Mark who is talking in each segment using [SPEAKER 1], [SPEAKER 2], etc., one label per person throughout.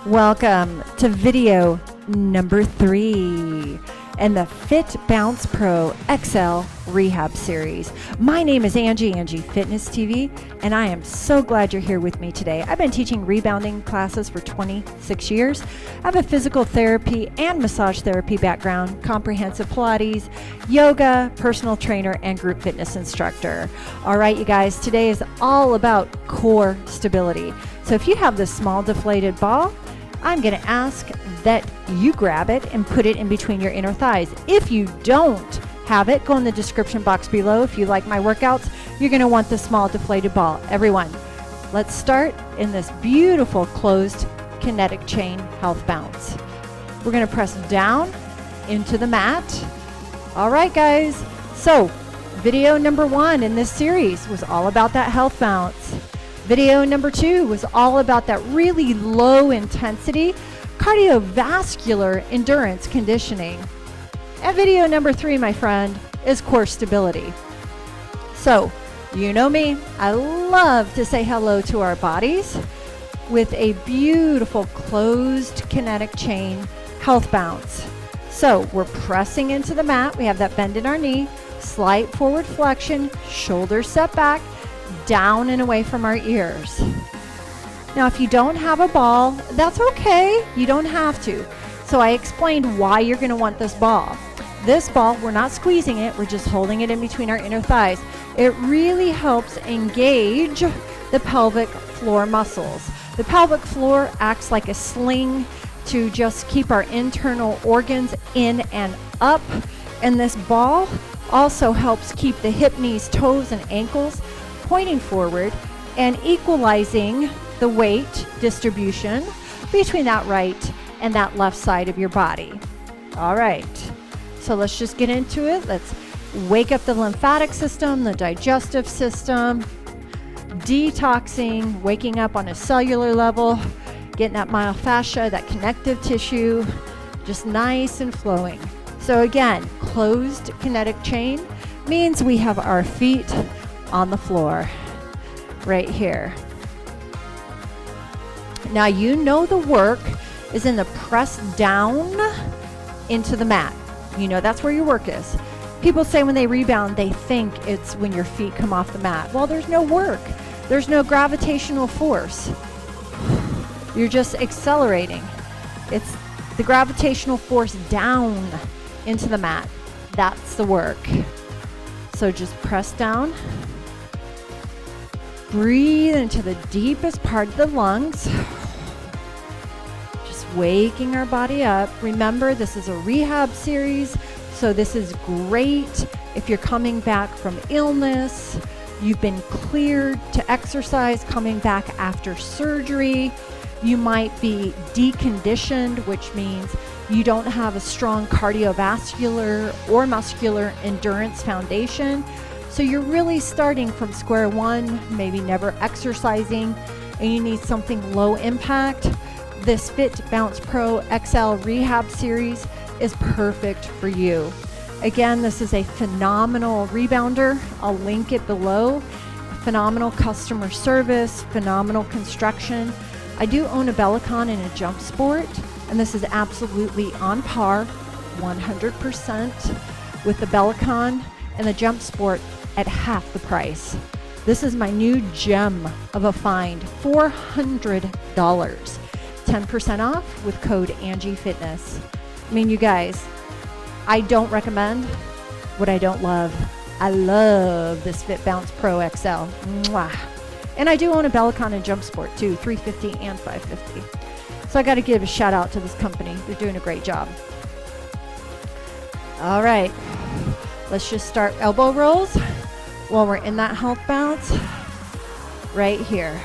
[SPEAKER 1] Welcome to video number 3 in the Fit Bounce Pro XL Rehab Series. My name is AngieFitnessTV, and I am so glad you're here with me today. I've been teaching rebounding classes for 26 years. I have a physical therapy and massage therapy background, comprehensive Pilates, yoga, personal trainer, and group fitness instructor. All right, you guys, today is all about core stability. So if you have this small deflated ball, I'm going to ask that you grab it and put it in between your inner thighs. If you don't have it, go in the description box below. If you like my workouts, you're going to want the small deflated ball. Everyone, let's start in this beautiful closed kinetic chain health bounce. We're going to press down into the mat. All right, guys. So video number 1 in this series was all about that health bounce. Video number 2 was all about that really low intensity cardiovascular endurance conditioning. And video number 3, my friend, is core stability. So, you know me, I love to say hello to our bodies with a beautiful closed kinetic chain health bounce. So, we're pressing into the mat. We have that bend in our knee, slight forward flexion, shoulders set back, down and away from our ears. Now, if you don't have a ball, that's okay. You don't have to. So I explained why you're going to want this ball. This ball, we're not squeezing it. We're just holding it in between our inner thighs. It really helps engage the pelvic floor muscles. The pelvic floor acts like a sling to just keep our internal organs in and up. And this ball also helps keep the hip, knees, toes, and ankles pointing forward and equalizing the weight distribution between that right and that left side of your body. All right, so let's just get into it. Let's wake up the lymphatic system, the digestive system, detoxing, waking up on a cellular level, getting that myofascia, that connective tissue, just nice and flowing. So again, closed kinetic chain means we have our feet on the floor right here. Now you know the work is in the press down into the mat. You know that's where your work is. People say when they rebound, they think it's when your feet come off the mat. Well, there's no work. There's no gravitational force. You're just accelerating. It's the gravitational force down into the mat. That's the work. So just press down. Breathe into the deepest part of the lungs. Just waking our body up. Remember, this is a rehab series, so this is great if you're coming back from illness, you've been cleared to exercise, coming back after surgery. You might be deconditioned, which means you don't have a strong cardiovascular or muscular endurance foundation. So you're really starting from square one, maybe never exercising, and you need something low impact. This Fit Bounce Pro XL Rehab Series is perfect for you. Again, this is a phenomenal rebounder. I'll link it below. Phenomenal customer service, phenomenal construction. I do own a Bellicon and a Jump Sport, and this is absolutely on par, 100% with the Bellicon and the Jump Sport at half the price. This is my new gem of a find, $400. 10% off with code AngieFitness. I mean, you guys, I don't recommend what I don't love. I love this Fit Bounce Pro XL. Mwah. And I do own a Bellicon and Jump Sport too, 350 and 550. So I got to give a shout out to this company. They're doing a great job. All right, let's just start elbow rolls while we're in that health bounce right here.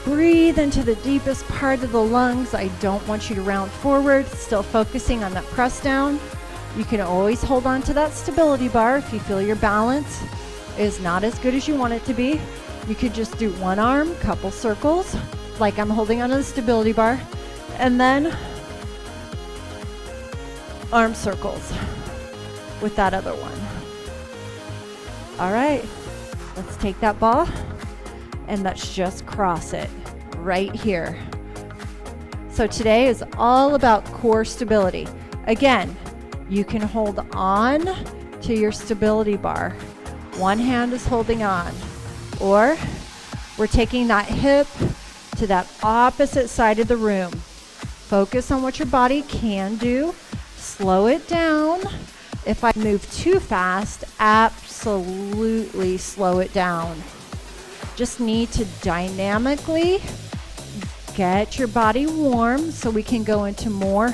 [SPEAKER 1] Breathe into the deepest part of the lungs. I don't want you to round forward, still focusing on that press down. You can always hold on to that stability bar if you feel your balance is not as good as you want it to be. You could just do one arm, couple circles, like I'm holding onto the stability bar, and then arm circles with that other one. All right, let's take that ball and let's just cross it right here. So today is all about core stability. Again, you can hold on to your stability bar. One hand is holding on, or we're taking that hip to that opposite side of the room. Focus on what your body can do. Slow it down. If I move too fast, absolutely slow it down. Just need to dynamically get your body warm so we can go into more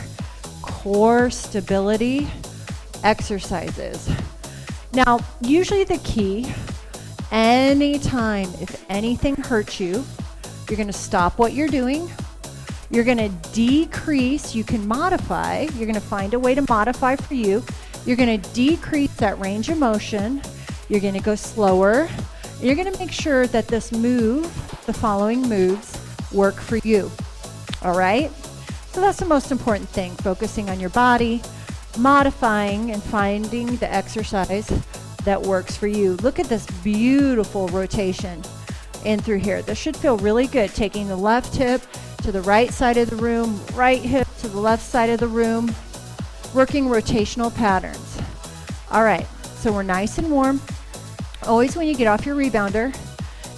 [SPEAKER 1] core stability exercises. Now, usually the key, anytime if anything hurts you, you're going to stop what you're doing. You're going to decrease. You can modify. You're going to find a way to modify for you. You're going to decrease that range of motion. You're going to go slower. You're going to make sure that this move, the following moves, work for you. All right? So that's the most important thing, focusing on your body, modifying and finding the exercise that works for you. Look at this beautiful rotation in through here. This should feel really good, taking the left hip to the right side of the room, right hip to the left side of the room, working rotational patterns. All right, so we're nice and warm. Always when you get off your rebounder,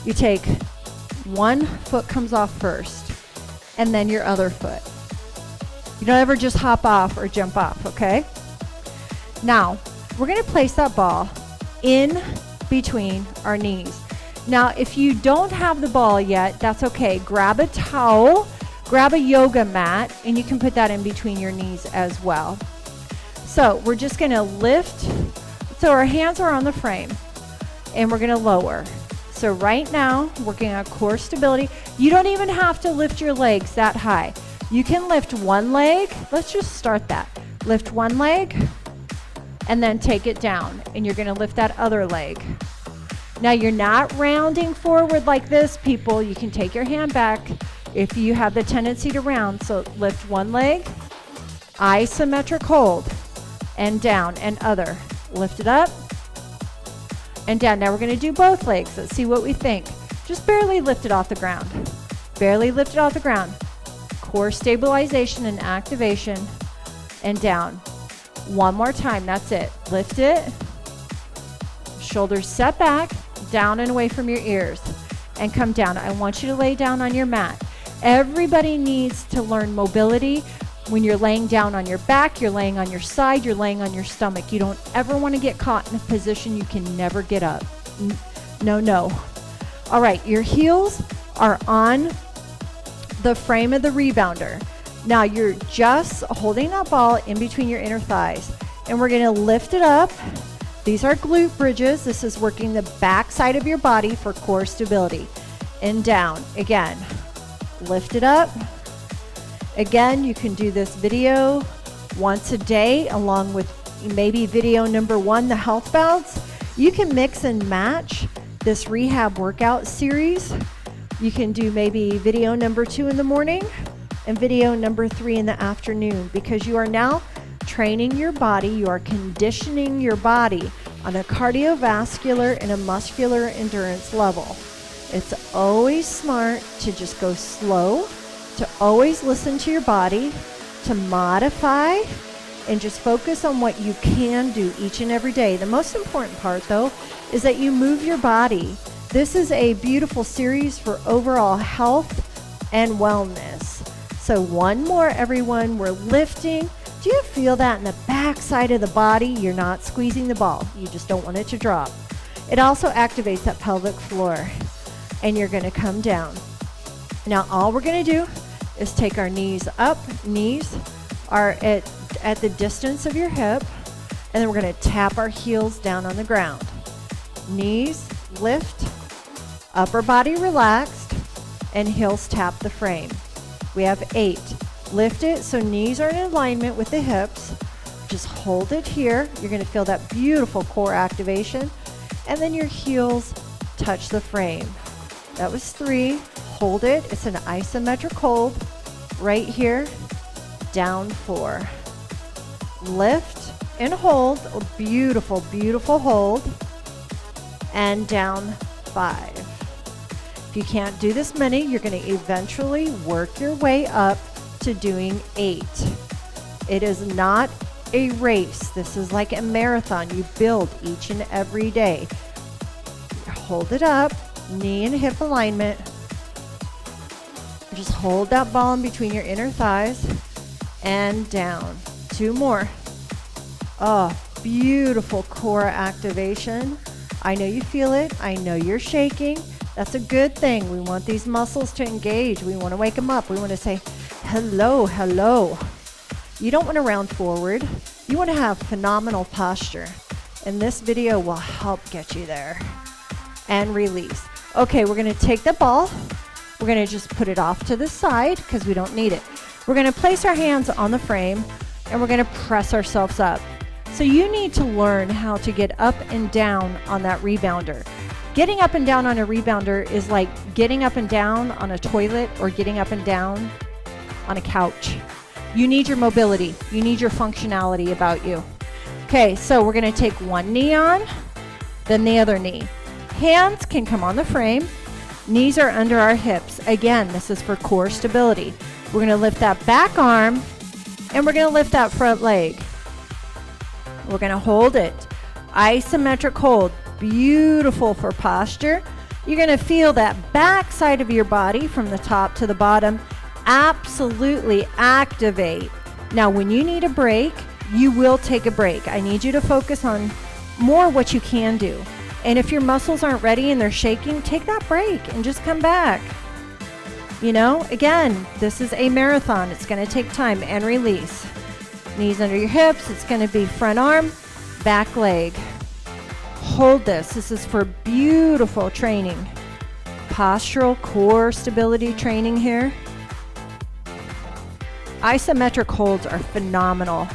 [SPEAKER 1] you take one foot comes off first, and then your other foot. You don't ever just hop off or jump off, okay? Now, we're gonna place that ball in between our knees. Now, if you don't have the ball yet, that's okay. Grab a towel, grab a yoga mat, and you can put that in between your knees as well. So we're just gonna lift. So our hands are on the frame, and we're gonna lower. So right now, working on core stability. You don't even have to lift your legs that high. You can lift one leg. Let's just start that. Lift one leg, and then take it down, and you're gonna lift that other leg. Now you're not rounding forward like this, people. You can take your hand back if you have the tendency to round. So lift one leg, isometric hold, and down, and other. Lift it up, and down. Now we're gonna do both legs. Let's see what we think. Just barely lift it off the ground. Barely lift it off the ground. Core stabilization and activation, and down. One more time, that's it. Lift it, shoulders set back, down and away from your ears, and come down. I want you to lay down on your mat. Everybody needs to learn mobility. When you're laying down on your back, you're laying on your side, you're laying on your stomach. You don't ever want to get caught in a position you can never get up. No, no. All right, your heels are on the frame of the rebounder. Now you're just holding that ball in between your inner thighs, and we're gonna lift it up. These are glute bridges. This is working the back side of your body for core stability. And down. Again, lift it up. Again, you can do this video once a day along with maybe video number 1, the health bounce. You can mix and match this rehab workout series. You can do maybe video number 2 in the morning and video number 3 in the afternoon, because you are now training your body, you are conditioning your body on a cardiovascular and a muscular endurance level. It's always smart to just go slow, to always listen to your body, to modify, and just focus on what you can do each and every day. The most important part, though, is that you move your body. This is a beautiful series for overall health and wellness. So one more, everyone. We're lifting. Do you feel that in the back side of the body? You're not squeezing the ball. You just don't want it to drop. It also activates that pelvic floor, and you're going to come down. Now all we're going to do is take our knees up. Knees are at the distance of your hip, and then we're going to tap our heels down on the ground. Knees lift, upper body relaxed, and heels tap the frame. We have 8. Lift it so knees are in alignment with the hips. Just hold it here. You're going to feel that beautiful core activation, and then your heels touch the frame. That was 3. Hold it. It's an isometric hold right here. Down 4. Lift and hold. A beautiful, beautiful hold. And down 5. If you can't do this many, you're going to eventually work your way up to doing 8. It is not a race. This is like a marathon. You build each and every day. Hold it up, knee and hip alignment. Just hold that ball in between your inner thighs and down. 2 more. Oh, beautiful core activation. I know you feel it. I know you're shaking. That's a good thing. We want these muscles to engage. We want to wake them up. We want to say, hello, hello. You don't want to round forward. You want to have phenomenal posture. And this video will help get you there. And release. Okay, we're going to take the ball. We're going to just put it off to the side because we don't need it. We're going to place our hands on the frame and we're going to press ourselves up. So you need to learn how to get up and down on that rebounder. Getting up and down on a rebounder is like getting up and down on a toilet or getting up and down on a couch. You need your mobility. You need your functionality about you. Okay, so we're going to take one knee on, then the other knee. Hands can come on the frame. Knees are under our hips. Again, this is for core stability. We're going to lift that back arm and we're going to lift that front leg. We're going to hold it. Isometric hold. Beautiful for posture. You're going to feel that back side of your body from the top to the bottom absolutely activate. Now, when you need a break, you will take a break. I need you to focus on more what you can do. And if your muscles aren't ready and they're shaking, take that break and just come back. You know, again, this is a marathon. It's going to take time. And release. Knees under your hips. It's going to be front arm, back leg. Hold this. This is for beautiful training. Postural core stability training here. Isometric holds are phenomenal.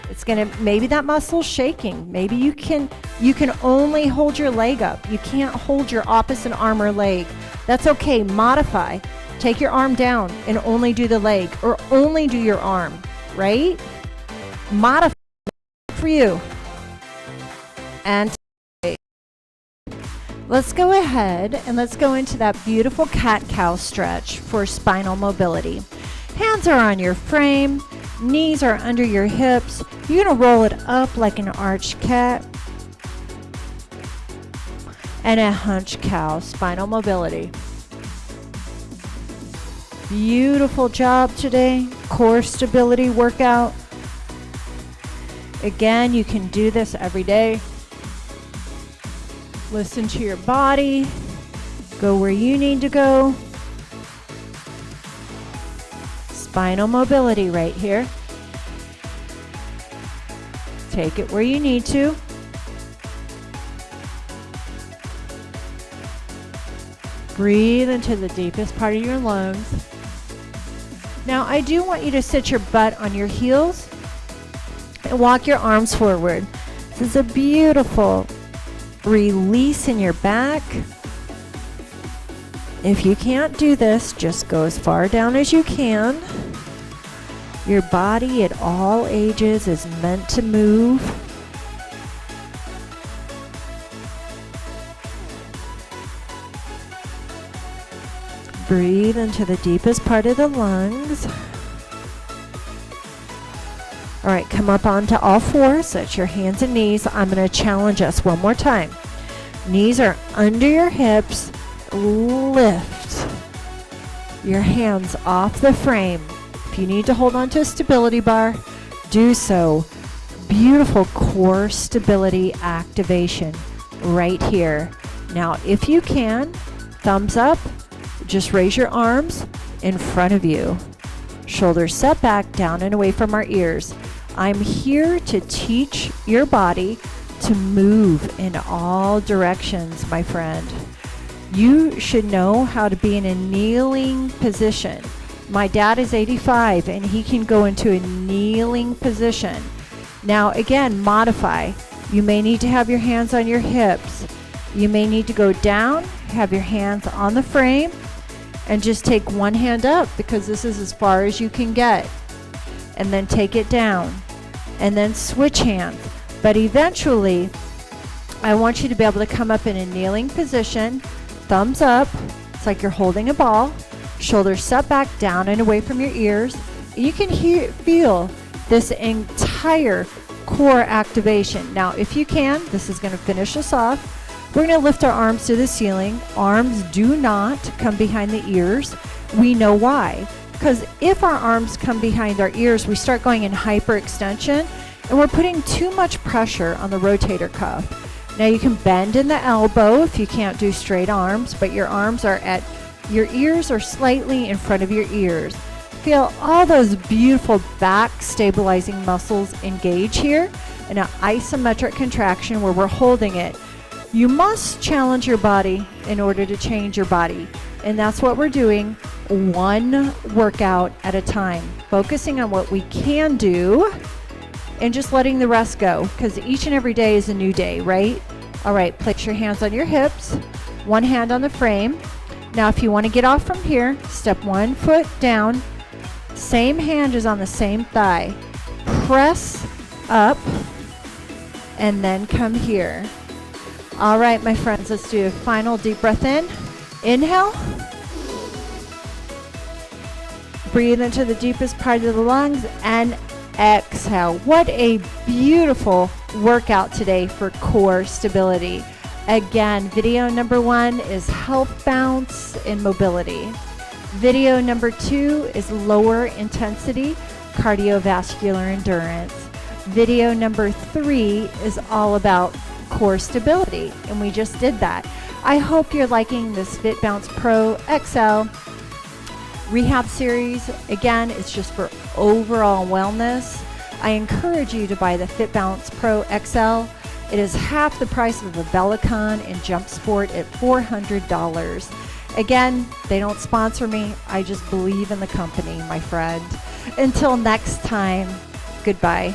[SPEAKER 1] It's gonna, maybe that muscle's shaking. Maybe you can only hold your leg up. You can't hold your opposite arm or leg. That's okay. Modify. Take your arm down and only do the leg or only do your arm, right? Modify for you. And let's go ahead and let's go into that beautiful cat-cow stretch for spinal mobility. Hands are on your frame, knees are under your hips. You're going to roll it up like an arched cat and a hunched cow, spinal mobility. Beautiful job today, core stability workout. Again, you can do this every day. Listen to your body. Go where you need to go. Spinal mobility right here. Take it where you need to. Breathe into the deepest part of your lungs. Now, I do want you to sit your butt on your heels and walk your arms forward. This is a beautiful release in your back. If you can't do this, just go as far down as you can. Your body at all ages is meant to move. Breathe into the deepest part of the lungs. All right, come up onto all fours. That's your hands and knees. I'm going to challenge us one more time. Knees are under your hips. Lift your hands off the frame. If you need to hold on to a stability bar, do so. Beautiful core stability activation right here. Now, if you can, thumbs up, just raise your arms in front of you. Shoulders set back, down and away from our ears. I'm here to teach your body to move in all directions, my friend. You should know how to be in a kneeling position. My dad is 85 and he can go into a kneeling position. Now again, modify. You may need to have your hands on your hips. You may need to go down, have your hands on the frame, and just take one hand up because this is as far as you can get. And then take it down. And then switch hands. But eventually, I want you to be able to come up in a kneeling position. Thumbs up. It's like you're holding a ball, shoulders set back, down and away from your ears. You can feel this entire core activation. Now, if you can, this is going to finish us off. We're going to lift our arms to the ceiling. Arms do not come behind the ears. We know why. Because if our arms come behind our ears, we start going in hyperextension, and we're putting too much pressure on the rotator cuff. Now you can bend in the elbow if you can't do straight arms, but your arms are at your ears or slightly in front of your ears. Feel all those beautiful back stabilizing muscles engage here in an isometric contraction where we're holding it. You must challenge your body in order to change your body. And that's what we're doing, one workout at a time, focusing on what we can do and just letting the rest go, because each and every day is a new day, right? All right, place your hands on your hips, one hand on the frame. Now, if you want to get off from here, step one foot down, same hand is on the same thigh. Press up and then come here. All right, my friends, let's do a final deep breath in. Inhale. Breathe into the deepest part of the lungs and exhale. What a beautiful workout today for core stability. Again, video number 1 is health bounce and mobility. Video number 2 is lower intensity cardiovascular endurance. Video number 3 is all about core stability, and we just did that. I hope you're liking this Fit Bounce Pro XL rehab series. Again, it's just for overall wellness. I encourage you to buy the Fit Bounce Pro XL. It is half the price of a Bellicon and Jump Sport at $400. Again, they don't sponsor me. I just believe in the company, my friend. Until next time, goodbye.